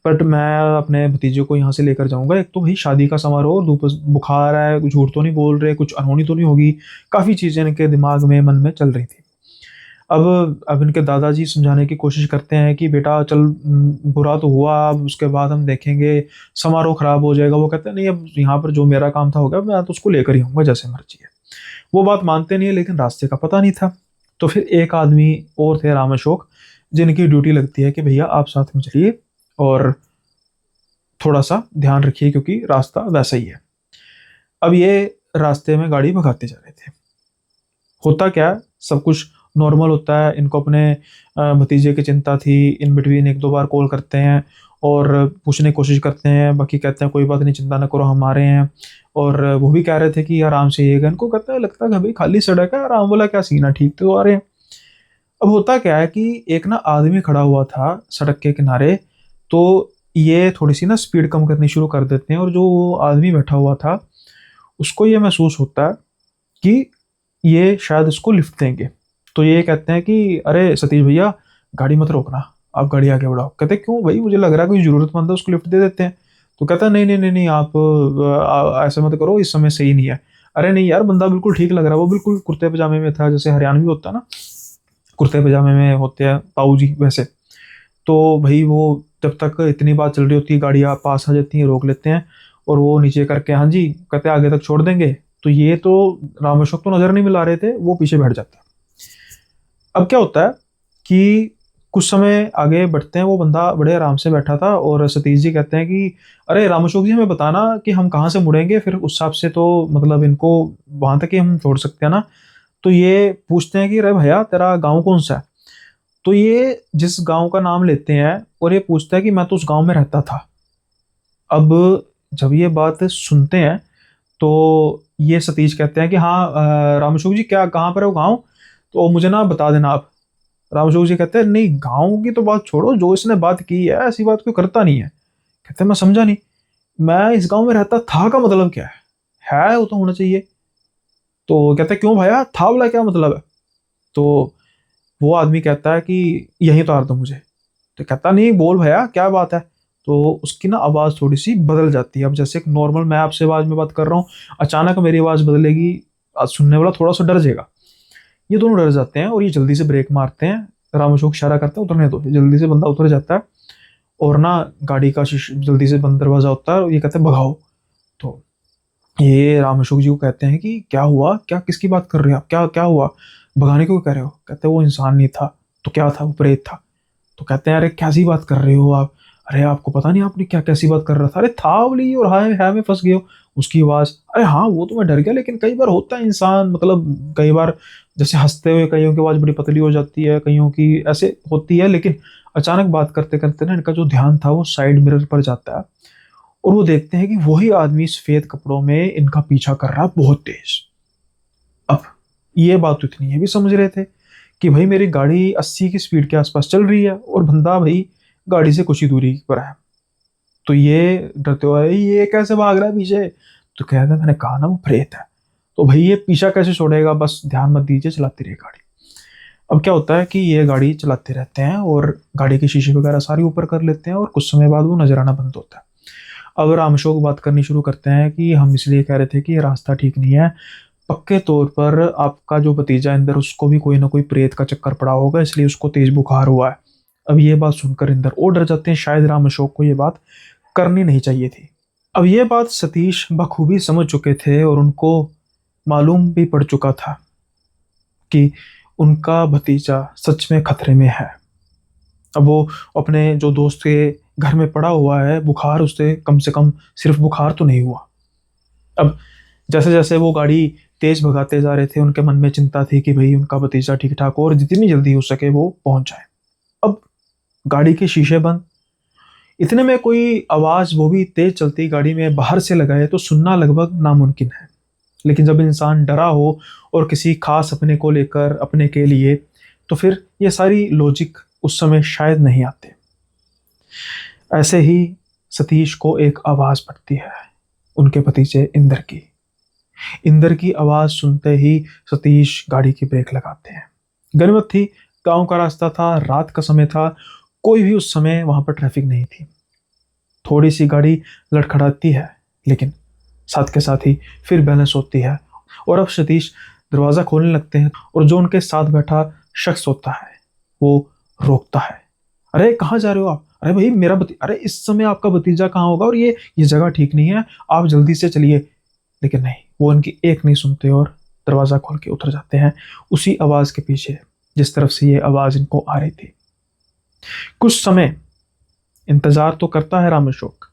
बट मैं अपने भतीजे को यहाँ से लेकर जाऊंगा। एक तो भाई शादी का समारोह, बुखार है, कुछ झूठ तो नहीं बोल रहे, कुछ अनहोनी तो नहीं होगी। काफ़ी चीज़ें इनके दिमाग में, मन में चल रही थी। अब इनके दादाजी समझाने की कोशिश करते हैं कि बेटा चल, बुरा तो हुआ, अब उसके बाद हम देखेंगे, समारोह खराब हो जाएगा। वो कहते हैं नहीं, अब यहाँ पर जो मेरा काम था हो गया, मैं तो उसको लेकर ही आऊँगा जैसे मर्जी है। वो बात मानते नहीं है, लेकिन रास्ते का पता नहीं था। तो फिर एक आदमी और थे, राम अशोक, जिनकी ड्यूटी लगती है कि भैया आप साथ में चलिए और थोड़ा सा ध्यान रखिए क्योंकि रास्ता वैसा ही है। अब ये रास्ते में गाड़ी भगाते जा रहे थे। होता क्या है, सब कुछ नॉर्मल होता है। इनको अपने भतीजे की चिंता थी। इन बिटवीन एक दो बार कॉल करते हैं और पूछने की कोशिश करते हैं। बाकी कहते हैं कोई बात नहीं, चिंता न करो, हम आ रहे हैं। और वो भी कह रहे थे कि आराम से आइएगा। इनको कहता है लगता है भाई खाली सड़क है, आराम वाला क्या सीन है, ठीक तो आ रहे हैं। अब होता क्या है कि एक ना आदमी खड़ा हुआ था सड़क के किनारे, तो ये थोड़ी सी ना स्पीड कम करनी शुरू कर देते हैं। और जो आदमी बैठा हुआ था उसको ये महसूस होता है कि ये शायद इसको लिफ्ट देंगे। तो ये कहते हैं कि अरे सतीश भैया, गाड़ी मत रोकना, आप गाड़ी आगे बढ़ाओ। कहते क्यों भाई, मुझे लग रहा है कोई जरूरतमंद है, उसको लिफ्ट दे देते हैं। तो कहता है नहीं नहीं नहीं नहीं, आप ऐसा मत करो, इस समय सही नहीं है। अरे नहीं यार, बंदा बिल्कुल ठीक लग रहा है। वो बिल्कुल कुर्ते पजामे में था, जैसे हरियाणवी होता है ना, कुर्ते पजामे में होते हैं ताऊ जी वैसे। तो भाई वो जब तक इतनी बात चल रही होती है, गाड़ियाँ पास आ जाती हैं, रोक लेते हैं। और वो नीचे करके हाँ जी कहते हैं आगे तक छोड़ देंगे। तो ये तो राम अशोक तो नजर नहीं मिला रहे थे, वो पीछे बैठ जाता है। अब क्या होता है कि कुछ समय आगे बढ़ते हैं, वो बंदा बड़े आराम से बैठा था और सतीश जी कहते हैं कि अरे राम अशोक जी, हमें बताना कि हम कहाँ से मुड़ेंगे, फिर उस हिसाब से तो मतलब इनको वहां तक ही हम छोड़ सकते हैं ना। तो ये पूछते हैं कि अरे भैया तेरा गाँव कौन सा है। तो ये जिस गांव का नाम लेते हैं और ये पूछता है कि मैं तो उस गांव में रहता था। अब जब ये बात सुनते हैं तो ये सतीश कहते हैं कि हाँ राम अशोक जी, क्या कहाँ पर है वो गाँव, तो मुझे ना बता देना आप। राम अशोक जी कहते हैं नहीं, गाँव की तो बात छोड़ो, जो इसने बात की है ऐसी बात कोई करता नहीं है। कहते हैं मैं समझा नहीं, मैं इस गाँव में रहता था का मतलब क्या है वो तो होना चाहिए। तो कहते हैं क्यों भैया, था वाला क्या मतलब है। तो वो आदमी कहता है कि यही उतार दो मुझे। तो कहता नहीं, बोल भैया क्या बात है। तो उसकी ना आवाज़ थोड़ी सी बदल जाती है। अब जैसे एक नॉर्मल मैं आपसे आवाज़ में बात कर रहा हूँ, अचानक मेरी आवाज़ बदलेगी, आज सुनने वाला थोड़ा सा डर जाएगा। ये दोनों डर जाते हैं और ये जल्दी से ब्रेक मारते हैं। राम अशोक इशारा करता है उतरने दो, जल्दी से बंदा उतर जाता है। और ना गाड़ी का जल्दी से बंद दरवाजा होता है और ये कहते हैं भगाओ। तो ये राम अशोक जी को कहते हैं कि क्या हुआ, क्या किसकी बात कर रहे हो आप, क्या क्या हुआ, भगाने को कह रहे हो। कहते हैं वो इंसान नहीं था तो क्या था, वो प्रेत था। तो कहते हैं अरे कैसी बात कर रहे हो आप, अरे आपको पता नहीं आपने क्या कैसी बात कर रहा था। अरे था बोली और हाय है में फंस गए हो। उसकी आवाज़, अरे हाँ वो तो मैं डर गया, लेकिन कई बार होता है इंसान, मतलब कई बार जैसे हंसते हुए कईयों की आवाज़ बड़ी पतली हो जाती है, कईयों की ऐसे होती है। लेकिन अचानक बात करते करते ना इनका जो ध्यान था वो साइड मिरर पर जाता है और वो देखते हैं कि वही आदमी सफेद कपड़ों में इनका पीछा कर रहा है बहुत तेज। अब ये बात तो इतनी है भी समझ रहे थे कि भाई मेरी गाड़ी 80 की स्पीड के आसपास चल रही है और बंदा भाई गाड़ी से कुछ ही दूरी पर है। तो ये डरते हुए ये कैसे भाग रहा है पीछे। तो कह रहा मैंने कहा ना वो प्रेत है। तो भाई ये पीछा कैसे छोड़ेगा, बस ध्यान मत दीजिए, चलाती रही गाड़ी। अब क्या होता है कि ये गाड़ी चलाते रहते हैं और गाड़ी की शीशे वगैरह सारी ऊपर कर लेते हैं और कुछ समय बाद वो नजर आना बंद होता है। अब राम अशोक बात करनी शुरू करते हैं कि हम इसलिए कह रहे थे कि ये रास्ता ठीक नहीं है, पक्के तौर पर आपका जो भतीजा इंदर, उसको भी कोई ना कोई प्रेत का चक्कर पड़ा होगा, इसलिए उसको तेज बुखार हुआ है। अब ये बात सुनकर इंदर और डर जाते हैं, शायद राम अशोक को ये बात करनी नहीं चाहिए थी। अब ये बात सतीश बखूबी समझ चुके थे और उनको मालूम भी पड़ चुका था कि उनका भतीजा सच में खतरे में है। अब वो अपने जो दोस्त के घर में पड़ा हुआ है, बुखार उससे कम से कम सिर्फ बुखार तो नहीं हुआ। अब जैसे जैसे वो गाड़ी तेज भगाते जा रहे थे, उनके मन में चिंता थी कि भाई उनका भतीजा ठीक ठाक हो और जितनी जल्दी हो सके वो पहुंच जाए। अब गाड़ी के शीशे बंद, इतने में कोई आवाज, वो भी तेज चलती गाड़ी में, बाहर से लगाए तो सुनना लगभग नामुमकिन है। लेकिन जब इंसान डरा हो और किसी खास अपने को लेकर, अपने के लिए, तो फिर ये सारी लॉजिक उस समय शायद नहीं आते। ऐसे ही सतीश को एक आवाज पड़ती है, उनके भतीजे इंदर की। इंदर की आवाज सुनते ही सतीश गाड़ी की ब्रेक लगाते हैं। गनीमत थी, गांव का रास्ता था, रात का समय था, कोई भी उस समय वहां पर ट्रैफिक नहीं थी। थोड़ी सी गाड़ी लड़खड़ाती है, लेकिन साथ के साथ ही फिर बैलेंस होती है। और अब सतीश दरवाज़ा खोलने लगते हैं और जो उनके साथ बैठा शख्स होता है वो रोकता है। अरे कहाँ जा रहे हो आप? अरे भाई अरे इस समय आपका भतीजा कहाँ होगा, और ये जगह ठीक नहीं है, आप जल्दी से चलिए। लेकिन नहीं, वो उनकी एक नहीं सुनते और दरवाज़ा खोल के उतर जाते हैं उसी आवाज़ के पीछे जिस तरफ से ये आवाज़ इनको आ रही थी। कुछ समय इंतजार तो करता है राम अशोक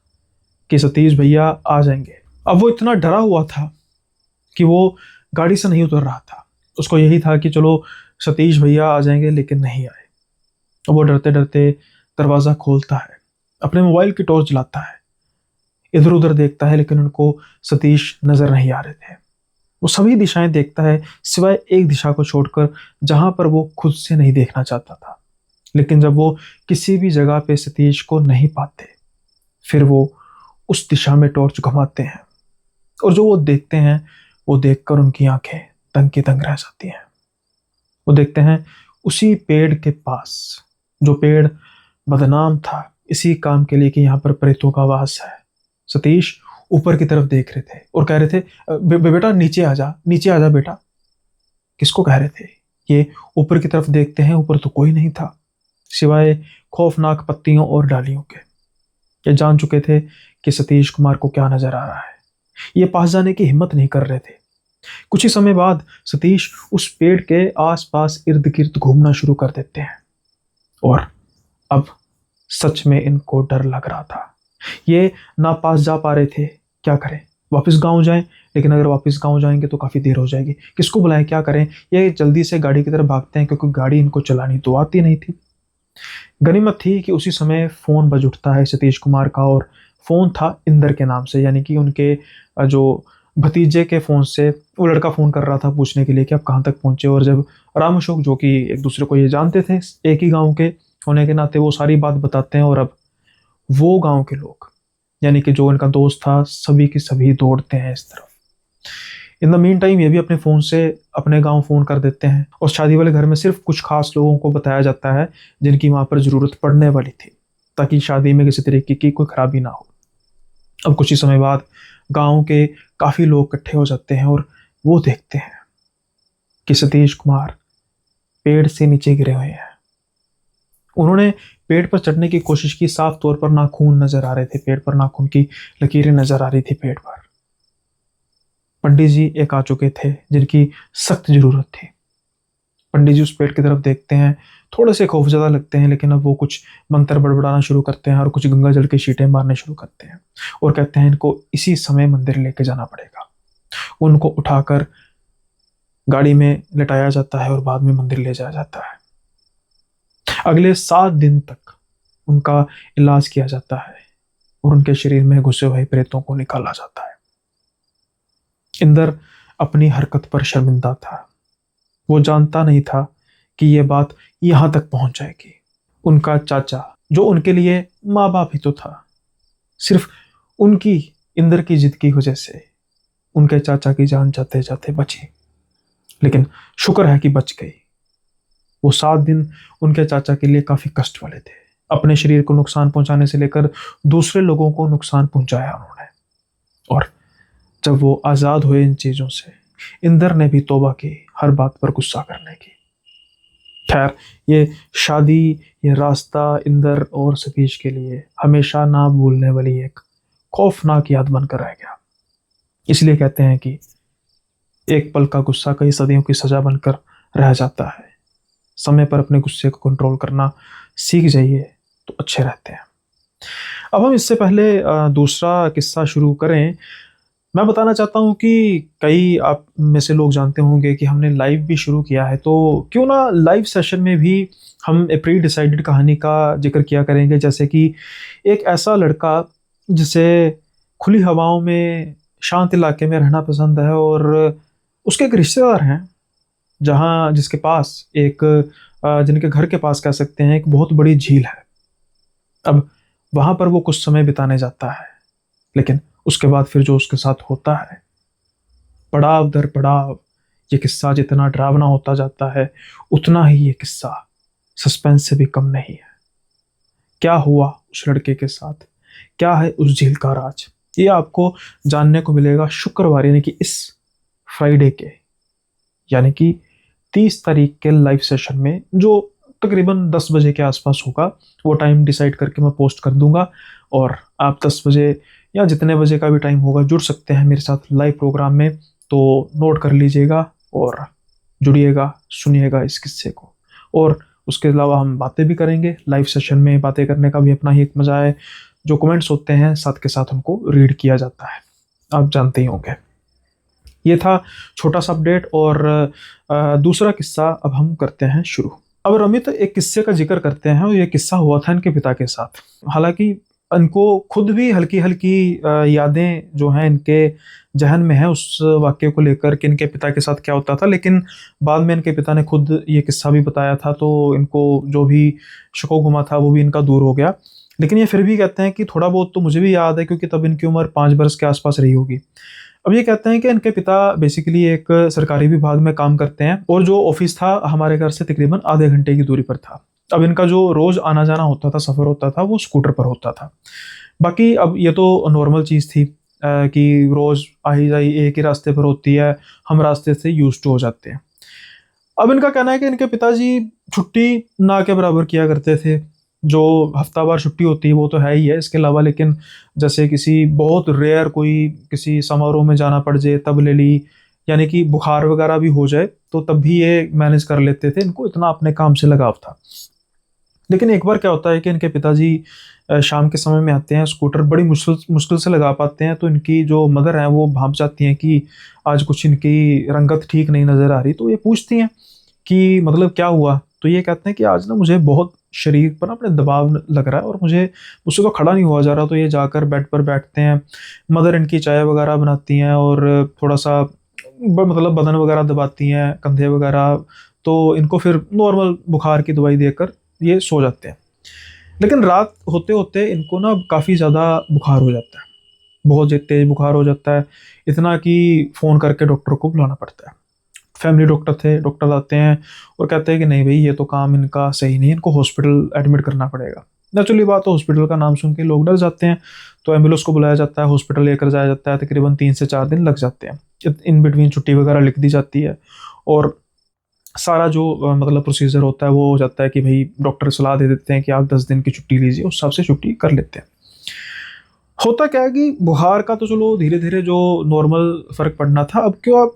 कि सतीश भैया आ जाएंगे। अब वो इतना डरा हुआ था कि वो गाड़ी से नहीं उतर रहा था। उसको यही था कि चलो सतीश भैया आ जाएंगे, लेकिन नहीं आए। अब वो डरते डरते दरवाज़ा खोलता है, अपने मोबाइल की टॉर्च जलाता है, इधर उधर देखता है, लेकिन उनको सतीश नजर नहीं आ रहे थे। वो सभी दिशाएं देखता है सिवाय एक दिशा को छोड़कर जहां पर वो खुद से नहीं देखना चाहता था। लेकिन जब वो किसी भी जगह पे सतीश को नहीं पाते, फिर वो उस दिशा में टॉर्च घुमाते हैं और जो वो देखते हैं वो देखकर उनकी आंखें तंग की तंग रह जाती हैं। वो देखते हैं उसी पेड़ के पास, जो पेड़ बदनाम था इसी काम के लिए कि यहाँ पर प्रेतों का वास है। सतीश ऊपर की तरफ देख रहे थे और कह रहे थे, बेटा नीचे आ जा बेटा। किसको कह रहे थे? ये ऊपर की तरफ देखते हैं, ऊपर तो कोई नहीं था सिवाय खौफनाक पत्तियों और डालियों के। ये जान चुके थे कि सतीश कुमार को क्या नजर आ रहा है। ये पास जाने की हिम्मत नहीं कर रहे थे। कुछ ही समय बाद सतीश उस पेड़ के आसपास इर्द गिर्द घूमना शुरू कर देते हैं और अब सच में इनको डर लग रहा था। ये ना पास जा पा रहे थे, क्या करें? वापस गांव जाएं, लेकिन अगर वापस गांव जाएंगे तो काफ़ी देर हो जाएगी, किसको बुलाएं, क्या करें? ये जल्दी से गाड़ी की तरफ भागते हैं क्योंकि गाड़ी इनको चलानी तो आती नहीं थी। गनीमत थी कि उसी समय फ़ोन बज उठता है सतीश कुमार का, और फ़ोन था इंदर के नाम से, यानी कि उनके जो भतीजे के फ़ोन से वो लड़का फ़ोन कर रहा था पूछने के लिए कि आप कहाँ तक पहुँचे। और जब राम अशोक, जो कि एक दूसरे को ये जानते थे, एक ही गाँव के होने के नाते वो सारी बात बताते हैं, और अब वो गांव के लोग, यानी कि जो इनका दोस्त था, सभी के सभी दौड़ते हैं इस तरफ। इन द मीन टाइम ये भी अपने फ़ोन से अपने गांव फ़ोन कर देते हैं और शादी वाले घर में सिर्फ कुछ खास लोगों को बताया जाता है जिनकी वहाँ पर ज़रूरत पड़ने वाली थी, ताकि शादी में किसी तरीके की कोई खराबी ना हो। अब कुछ ही समय बाद गांव के काफ़ी लोग इकट्ठे हो जाते हैं और वो देखते हैं कि सतीश कुमार पेड़ से नीचे गिरे हुए हैं। उन्होंने पेड़ पर चढ़ने की कोशिश की, साफ तौर पर नाखून नजर आ रहे थे पेड़ पर, नाखून की लकीरें नजर आ रही थी पेड़ पर। पंडित जी एक आ चुके थे जिनकी सख्त जरूरत थी। पंडित जी उस पेड़ की तरफ देखते हैं, थोड़े से खौफजदा लगते हैं, लेकिन अब वो कुछ मंत्र बड़बड़ाना शुरू करते हैं और कुछ गंगा जल के छींटे मारने शुरू करते हैं और कहते हैं इनको इसी समय मंदिर लेके जाना पड़ेगा। उनको उठाकर गाड़ी में लिटाया जाता है और बाद में मंदिर ले जाया जाता है। अगले 7 दिन तक उनका इलाज किया जाता है और उनके शरीर में घुसे हुए प्रेतों को निकाला जाता है। इंदर अपनी हरकत पर शर्मिंदा था। वो जानता नहीं था कि यह बात यहां तक पहुंच जाएगी। उनका चाचा, जो उनके लिए माँ बाप ही तो था, सिर्फ उनकी, इंदर की जिद की वजह से उनके चाचा की जान जाते जाते बची। लेकिन शुक्र है कि बच गई। वो 7 दिन उनके चाचा के लिए काफी कष्ट वाले थे। अपने शरीर को नुकसान पहुंचाने से लेकर दूसरे लोगों को नुकसान पहुंचाया उन्होंने। और जब वो आजाद हुए इन चीजों से, इंदर ने भी तौबा की हर बात पर गुस्सा करने की। खैर, ये शादी, ये रास्ता इंदर और सतीश के लिए हमेशा ना भूलने वाली एक खौफनाक याद बनकर रह गया। इसलिए कहते हैं कि एक पल का गुस्सा कई सदियों की सजा बनकर रह जाता है। समय पर अपने गुस्से को कंट्रोल करना सीख जाइए तो अच्छे रहते हैं। अब हम इससे पहले दूसरा किस्सा शुरू करें, मैं बताना चाहता हूं कि कई आप में से लोग जानते होंगे कि हमने लाइव भी शुरू किया है, तो क्यों ना लाइव सेशन में भी हम ए प्री डिसाइडेड कहानी का जिक्र किया करेंगे। जैसे कि एक ऐसा लड़का जिसे खुली हवाओं में, शांत इलाके में रहना पसंद है, और उसके एक रिश्तेदार हैं जिसके पास एक जिनके घर के पास कह सकते हैं एक बहुत बड़ी झील है। अब वहां पर वो कुछ समय बिताने जाता है, लेकिन उसके बाद फिर जो उसके साथ होता है, पड़ाव दर पड़ाव, ये किस्सा जितना डरावना होता जाता है उतना ही ये किस्सा सस्पेंस से भी कम नहीं है। क्या हुआ उस लड़के के साथ, क्या है उस झील का राज, ये आपको जानने को मिलेगा शुक्रवार यानी कि इस फ्राइडे के, यानी कि 30 तारीख के लाइव सेशन में, जो तकरीबन 10 बजे के आसपास होगा। वो टाइम डिसाइड करके मैं पोस्ट कर दूंगा, और आप 10 बजे या जितने बजे का भी टाइम होगा जुड़ सकते हैं मेरे साथ लाइव प्रोग्राम में। तो नोट कर लीजिएगा और जुड़िएगा, सुनिएगा इस किस्से को। और उसके अलावा हम बातें भी करेंगे लाइव सेशन में। बातें करने का भी अपना ही एक मजा है। जो कमेंट्स होते हैं साथ के साथ उनको रीड किया जाता है, आप जानते ही होंगे। ये था छोटा सा अपडेट। और दूसरा किस्सा अब हम करते हैं शुरू। अब रमित एक किस्से का जिक्र करते हैं, और ये किस्सा हुआ था इनके पिता के साथ। हालांकि इनको खुद भी हल्की हल्की यादें जो हैं इनके जहन में है उस वाक्य को लेकर कि इनके पिता के साथ क्या होता था, लेकिन बाद में इनके पिता ने खुद ये किस्सा भी बताया था, तो इनको जो भी शको गुमा था वो भी इनका दूर हो गया। लेकिन ये फिर भी कहते हैं कि थोड़ा बहुत तो मुझे भी याद है, क्योंकि तब इनकी उम्र 5 बरस के आसपास रही होगी। अब ये कहते हैं कि इनके पिता बेसिकली एक सरकारी विभाग में काम करते हैं, और जो ऑफिस था हमारे घर से तकरीबन आधे घंटे की दूरी पर था। अब इनका जो रोज आना जाना होता था, सफर होता था, वो स्कूटर पर होता था। बाकी अब ये तो नॉर्मल चीज थी कि रोज आई जाई एक ही रास्ते पर होती है, हम रास्ते से यूज टू हो जाते हैं। अब इनका कहना है कि इनके पिताजी छुट्टी ना के बराबर किया करते थे। जो हफ्तावार छुट्टी होती है वो तो है ही है, इसके अलावा लेकिन जैसे किसी बहुत रेयर कोई किसी समारोह में जाना पड़ जाए तब ले ली, यानी कि बुखार वगैरह भी हो जाए तो तब भी ये मैनेज कर लेते थे। इनको इतना अपने काम से लगाव था। लेकिन एक बार क्या होता है कि इनके पिताजी शाम के समय में आते हैं, स्कूटर बड़ी मुश्किल मुश्किल से लगा पाते हैं, तो इनकी जो मदर हैं वो भांप जाती हैं कि आज कुछ इनकी रंगत ठीक नहीं नज़र आ रही। तो ये पूछती हैं कि मतलब क्या हुआ। तो ये कहते हैं कि आज ना मुझे बहुत शरीर पर अपने दबाव लग रहा है, और मुझसे तो खड़ा नहीं हुआ जा रहा। तो ये जाकर बेड पर बैठते हैं, मदर इनकी चाय वगैरह बनाती हैं, और थोड़ा सा मतलब बदन वगैरह दबाती हैं, कंधे वगैरह। तो इनको फिर नॉर्मल बुखार की दवाई देकर ये सो जाते हैं। लेकिन रात होते होते इनको ना काफ़ी ज़्यादा बुखार हो जाता है, बहुत तेज बुखार हो जाता है, इतना कि फ़ोन करके डॉक्टर को बुलाना पड़ता है। फैमिली डॉक्टर थे, डॉक्टर आते हैं और कहते हैं कि नहीं भाई ये तो काम इनका सही नहीं है, इनको हॉस्पिटल एडमिट करना पड़ेगा। नेचुरली बात है, हॉस्पिटल का नाम सुन के लोग डर जाते हैं। तो एम्बुलेंस को बुलाया जाता है, हॉस्पिटल लेकर जाया जाता है। तकरीबन 3 से 4 दिन लग जाते हैं। इन बिटवीन छुट्टी वगैरह लिख दी जाती है, और सारा जो मतलब प्रोसीजर होता है वो हो जाता है कि भाई डॉक्टर सलाह दे देते हैं कि आप 10 दिन की छुट्टी लीजिए, उस हिसाब से छुट्टी कर लेते हैं। होता क्या है कि बुखार का तो चलो धीरे धीरे जो नॉर्मल फर्क पड़ना था, अब क्यों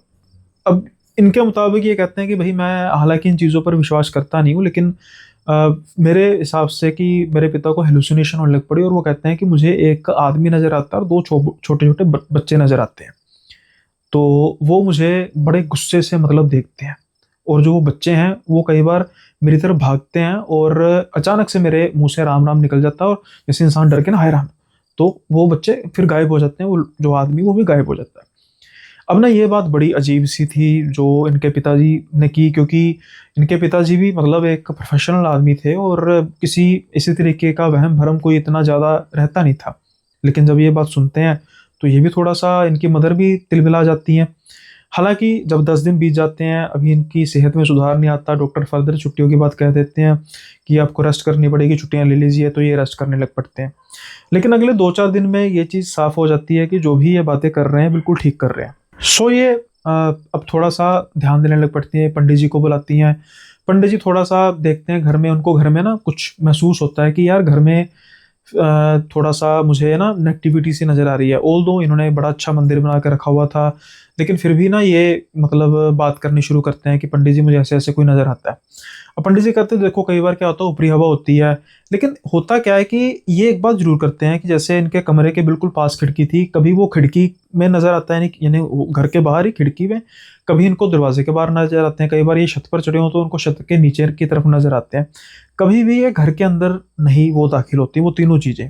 अब इनके मुताबिक ये कहते हैं कि भाई मैं हालांकि इन चीज़ों पर विश्वास करता नहीं हूँ, लेकिन मेरे हिसाब से कि मेरे पिता को हेलुसिनेशन होने लग पड़ी, और वो कहते हैं कि मुझे एक आदमी नज़र आता है और दो छोटे छोटे बच्चे नज़र आते हैं। तो वो मुझे बड़े गुस्से से मतलब देखते हैं, और जो वो बच्चे हैं वो कई बार मेरी तरफ भागते हैं, और अचानक से मेरे मुंह से राम राम निकल जाता है, और जैसे इंसान डर के ना हाय राम, तो वो बच्चे फिर गायब हो जाते हैं, वो जो आदमी वो भी गायब हो जाता है। अब ना ये बात बड़ी अजीब सी थी जो इनके पिताजी ने की, क्योंकि इनके पिताजी भी मतलब एक प्रोफेशनल आदमी थे, और किसी इसी तरीके का वहम भरम कोई इतना ज़्यादा रहता नहीं था। लेकिन जब ये बात सुनते हैं तो ये भी थोड़ा सा, इनकी मदर भी तिलमिला जाती हैं। हालांकि जब 10 दिन बीत जाते हैं अभी इनकी सेहत में सुधार नहीं आता। डॉक्टर फर्दर छुट्टियों की बात कह देते हैं कि आपको रेस्ट करनी पड़ेगी, छुट्टियां ले लीजिए, तो ये रेस्ट करने लग पड़ते हैं। लेकिन अगले 2-4 दिन में ये चीज़ साफ हो जाती है कि जो भी ये बातें कर रहे हैं बिल्कुल ठीक कर रहे हैं। सो ये अब थोड़ा सा ध्यान देने लग पड़ती हैं, पंडित जी को बुलाती हैं। पंडित जी थोड़ा सा देखते हैं घर में, उनको घर में ना कुछ महसूस होता है कि यार घर में थोड़ा सा मुझे ना नेगेटिविटी सी नज़र आ रही है। ऑल दो इन्होंने बड़ा अच्छा मंदिर बना के रखा हुआ था, लेकिन फिर भी ना ये मतलब बात करनी शुरू करते हैं कि पंडित जी मुझे ऐसे ऐसे कोई नज़र आता है। अब पंडित जी कहते हैं देखो कई बार क्या होता है ऊपरी हवा होती है, लेकिन होता क्या है कि ये एक बात जरूर करते हैं कि जैसे इनके कमरे के बिल्कुल पास खिड़की थी, कभी वो खिड़की में नज़र आता है, यानी वो घर के बाहर ही खिड़की में, कभी इनको दरवाजे के बाहर नजर आते हैं, कई बार ये छत पर चढ़े हो तो उनको छत के नीचे की तरफ नजर आते हैं, कभी भी ये घर के अंदर नहीं वो दाखिल होती, वो तीनों चीज़ें।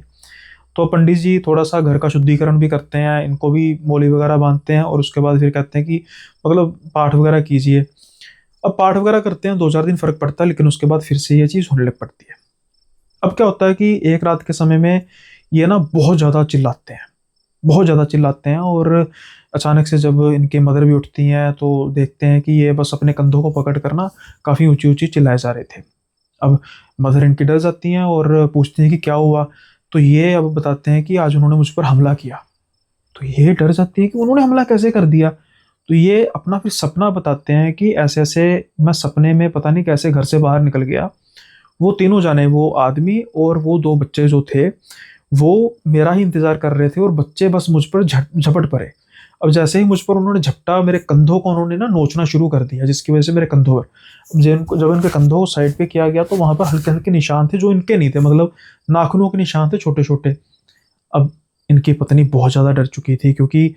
तो पंडित जी थोड़ा सा घर का शुद्धिकरण भी करते हैं, इनको भी मोली वगैरह बांधते हैं, और उसके बाद फिर कहते हैं कि मतलब पाठ वगैरह कीजिए। अब पाठ वगैरह करते हैं, 2-4 दिन फर्क पड़ता है, लेकिन उसके बाद फिर से ये चीज़ होने लग पड़ती है। अब क्या होता है कि एक रात के समय में ये ना बहुत ज़्यादा चिल्लाते हैं, बहुत ज़्यादा चिल्लाते हैं, और अचानक से जब इनकी मदर भी उठती हैं तो देखते हैं कि ये बस अपने कंधों को पकड़ कर ना काफ़ी ऊंची ऊंची चिल्लाए जा रहे थे। अब मदर इनकी डर जाती हैं और पूछती हैं कि क्या हुआ। तो ये अब बताते हैं कि आज उन्होंने मुझ पर हमला किया। तो ये डर जाती है कि उन्होंने हमला कैसे कर दिया। तो ये अपना फिर सपना बताते हैं कि ऐसे ऐसे मैं सपने में पता नहीं कैसे घर से बाहर निकल गया। वो तीनों जाने, वो आदमी और वो दो बच्चे जो थे, वो मेरा ही इंतजार कर रहे थे और बच्चे बस मुझ पर झपट पड़े। अब जैसे ही मुझ पर उन्होंने झपटा, मेरे कंधों को उन्होंने ना नोचना शुरू कर दिया, जिसकी वजह से मेरे कंधों पर, जब इनके कंधों को साइड पे किया गया तो वहां पर हल्के हल्के निशान थे जो इनके नहीं थे, मतलब नाखूनों के निशान थे छोटे छोटे। अब इनकी पत्नी बहुत ज्यादा डर चुकी थी, क्योंकि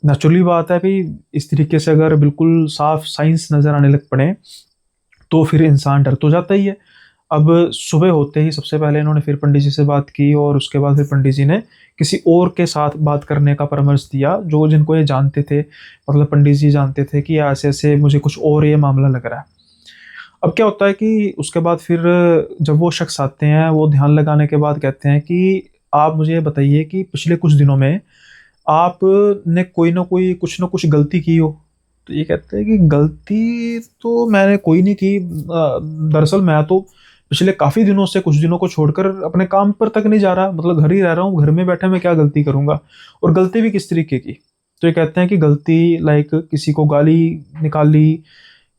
नेचुरली बात है भाई, इस तरीके से अगर बिल्कुल साफ साइंस नजर आने लग पड़े तो फिर इंसान डर तो जाता ही है। अब सुबह होते ही सबसे पहले इन्होंने फिर पंडित जी से बात की, और उसके बाद फिर पंडित जी ने किसी और के साथ बात करने का परामर्श दिया, जो जिनको ये जानते थे, मतलब पंडित जी जानते थे कि ऐसे ऐसे मुझे कुछ और ये मामला लग रहा है। अब क्या होता है कि उसके बाद फिर जब वो शख्स आते हैं, वो ध्यान लगाने के बाद कहते हैं कि आप मुझे ये बताइए कि पिछले कुछ दिनों में आपने कोई ना कोई कुछ ना कुछ गलती की हो। तो ये कहते हैं कि गलती तो मैंने कोई नहीं की, दरअसल मैं तो पिछले काफी दिनों से, कुछ दिनों को छोड़कर अपने काम पर तक नहीं जा रहा, मतलब घर ही रह रहा हूँ, घर में बैठे मैं क्या गलती करूंगा, और गलती भी किस तरीके की। तो ये कहते हैं कि गलती लाइक किसी को गाली निकाल ली,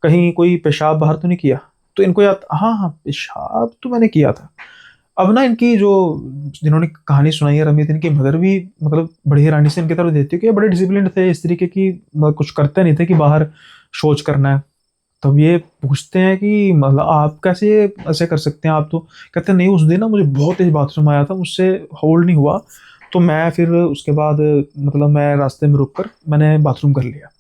कहीं कोई पेशाब बाहर तो नहीं किया। तो इनको याद, हाँ हाँ पेशाब तो मैंने किया था। अब ना इनकी जो, जिन्होंने कहानी सुनाई है रमित, इनकी मदर भी मतलब बड़ी हैरानी से इनकी तरफ देती है कि ये बड़े डिसिप्लिन थे, इस तरीके की कुछ करते नहीं थे कि बाहर शौच करना है। तब ये पूछते हैं कि मतलब आप कैसे ऐसे कर सकते हैं, आप तो, कहते हैं नहीं उस दिन ना मुझे बहुत तेज बाथरूम आया था, मुझसे होल्ड नहीं हुआ, तो मैं फिर उसके बाद मतलब मैं रास्ते में रुक कर मैंने बाथरूम कर लिया।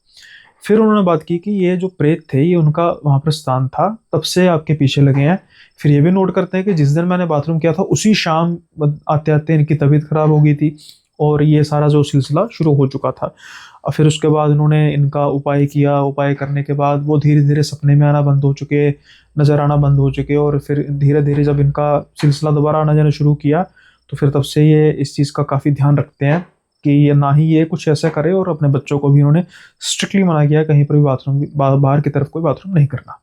फिर उन्होंने बात की कि ये जो प्रेत थे ये उनका वहां पर स्थान था, तब से आपके पीछे लगे हैं। फिर ये भी नोट करते हैं कि जिस दिन मैंने बाथरूम किया था उसी शाम आते आते इनकी तबीयत खराब हो गई थी, और ये सारा जो सिलसिला शुरू हो चुका था। और फिर उसके बाद उन्होंने इनका उपाय किया, उपाय करने के बाद वो धीरे धीरे सपने में आना बंद हो चुके, नजर आना बंद हो चुके, और फिर धीरे धीरे जब इनका सिलसिला दोबारा आना जाना शुरू किया, तो फिर तब से ये इस चीज़ का काफ़ी ध्यान रखते हैं कि ये ना ही ये कुछ ऐसा करे, और अपने बच्चों को भी उन्होंने स्ट्रिक्टली मना किया कहीं पर भी बाथरूम, बाहर की तरफ कोई बाथरूम नहीं करना।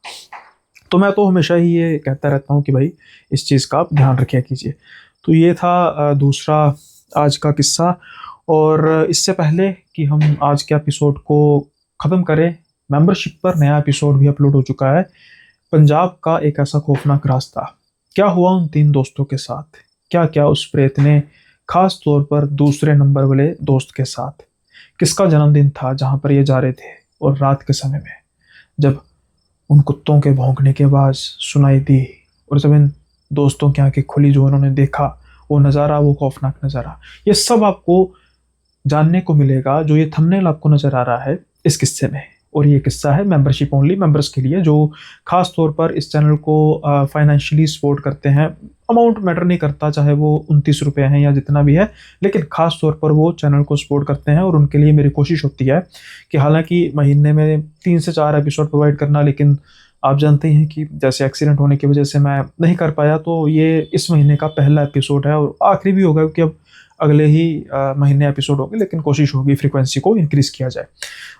तो मैं तो हमेशा ही ये कहता रहता हूँ कि भाई इस चीज़ का आप ध्यान रखा कीजिए। तो ये था दूसरा आज का किस्सा। और इससे पहले कि हम आज के एपिसोड को ख़त्म करें, मेंबरशिप पर नया एपिसोड भी अपलोड हो चुका है, पंजाब का एक ऐसा खौफनाक रास्ता। क्या हुआ उन तीन दोस्तों के साथ, क्या क्या उस प्रेत ने, खास तौर पर दूसरे नंबर वाले दोस्त के साथ, किसका जन्मदिन था जहां पर ये जा रहे थे, और रात के समय में जब उन कुत्तों के भौंकने की आवाज़ सुनाई दी, और जब इन दोस्तों की आंखें खुली, जो उन्होंने देखा वो नज़ारा, वो खौफनाक नज़ारा, ये सब आपको जानने को मिलेगा, जो ये थंबनेल आपको नज़र आ रहा है इस किस्से में। और ये किस्सा है मेंबरशिप ओनली, मेंबर्स के लिए, जो खास तौर पर इस चैनल को फाइनेंशियली सपोर्ट करते हैं। अमाउंट मैटर नहीं करता, चाहे वो 29 रुपये हैं या जितना भी है, लेकिन खास तौर पर वो चैनल को सपोर्ट करते हैं। और उनके लिए मेरी कोशिश होती है कि हालांकि महीने में 3 से 4 एपिसोड प्रोवाइड करना, लेकिन आप जानते ही हैं कि जैसे एक्सीडेंट होने की वजह से मैं नहीं कर पाया, तो ये इस महीने का पहला एपिसोड है और आखिरी भी होगा, क्योंकि अब अगले ही महीने एपिसोड होंगे, लेकिन कोशिश होगी फ्रीक्वेंसी को इंक्रीज किया जाए।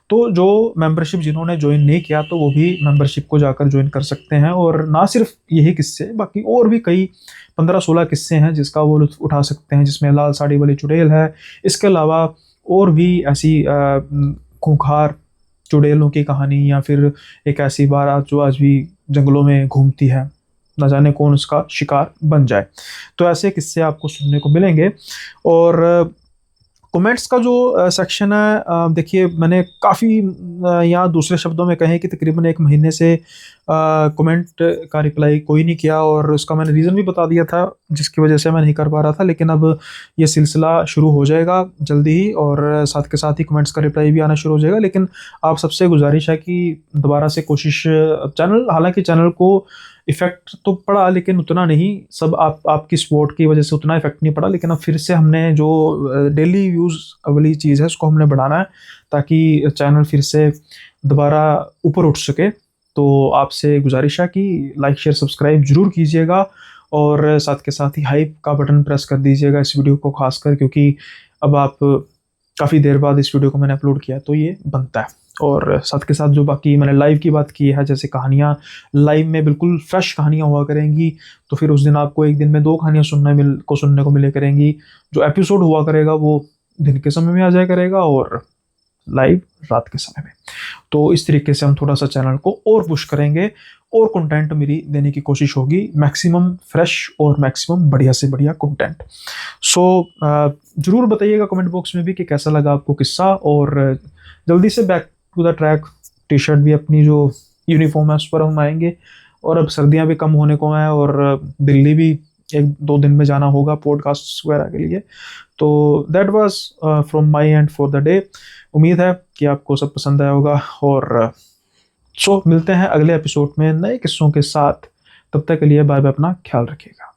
तो जो मेंबरशिप जिन्होंने ज्वाइन नहीं किया, तो वो भी मेंबरशिप को जाकर ज्वाइन कर सकते हैं। और ना सिर्फ यही किस्से, बाकी और भी कई 15-16 किस्से हैं जिसका वो लुत्फ उठा सकते हैं, जिसमें लाल साड़ी वाली चुड़ैल है। इसके अलावा और भी ऐसी खूंखार चुड़ैलों की कहानी, या फिर एक ऐसी बारात जो आज भी जंगलों में घूमती है, न जाने कौन उसका शिकार बन जाए। तो ऐसे किस्से आपको सुनने को मिलेंगे। और कमेंट्स का जो सेक्शन है, देखिए मैंने काफ़ी या दूसरे शब्दों में कहें कि तकरीबन 1 महीने से कमेंट का रिप्लाई कोई नहीं किया, और उसका मैंने रीज़न भी बता दिया था जिसकी वजह से मैं नहीं कर पा रहा था। लेकिन अब ये सिलसिला शुरू हो जाएगा जल्दी ही, और साथ के साथ ही कमेंट्स का रिप्लाई भी आना शुरू हो जाएगा। लेकिन आप सबसे गुजारिश है कि दोबारा से कोशिश, हालांकि चैनल को इफेक्ट तो पड़ा, लेकिन उतना नहीं, सब आपकी सपोर्ट की वजह से उतना इफेक्ट नहीं पड़ा। लेकिन अब फिर से हमने जो डेली यूज़ वाली चीज़ है उसको हमने बढ़ाना है, ताकि चैनल फिर से दोबारा ऊपर उठ सके। तो आपसे गुजारिश है कि लाइक शेयर सब्सक्राइब जरूर कीजिएगा, और साथ के साथ ही हाइप का बटन प्रेस कर दीजिएगा इस वीडियो को खासकर, क्योंकि अब आप काफ़ी देर बाद इस वीडियो को मैंने अपलोड किया तो ये बनता है। और साथ के साथ जो बाकी मैंने लाइव की बात की है, जैसे कहानियाँ लाइव में बिल्कुल फ्रेश कहानियाँ हुआ करेंगी, तो फिर उस दिन आपको एक दिन में 2 कहानियाँ सुनने को मिले करेंगी। जो एपिसोड हुआ करेगा वो दिन के समय में आ जाया करेगा और लाइव रात के समय में। तो इस तरीके से हम थोड़ा सा चैनल को और पुश करेंगे और कंटेंट मेरी देने की कोशिश होगी, मैक्सिमम फ्रेश और मैक्सिमम बढ़िया से बढ़िया कंटेंट। सो ज़रूर बताइएगा कमेंट बॉक्स में भी कि कैसा लगा आपको किस्सा, और जल्दी से back to the track T shirt भी अपनी जो यूनिफॉर्म है उस पर हम आएंगे। और अब सर्दियां भी कम होने को हैं और दिल्ली भी 1-2 दिन में जाना होगा पॉडकास्ट वगैरह के लिए। तो that was from my and for the day. उम्मीद है कि आपको सब पसंद आया होगा, और सो मिलते हैं अगले एपिसोड में नए किस्सों के साथ। तब तक के लिए बाय बाय, अपना ख्याल रखिएगा।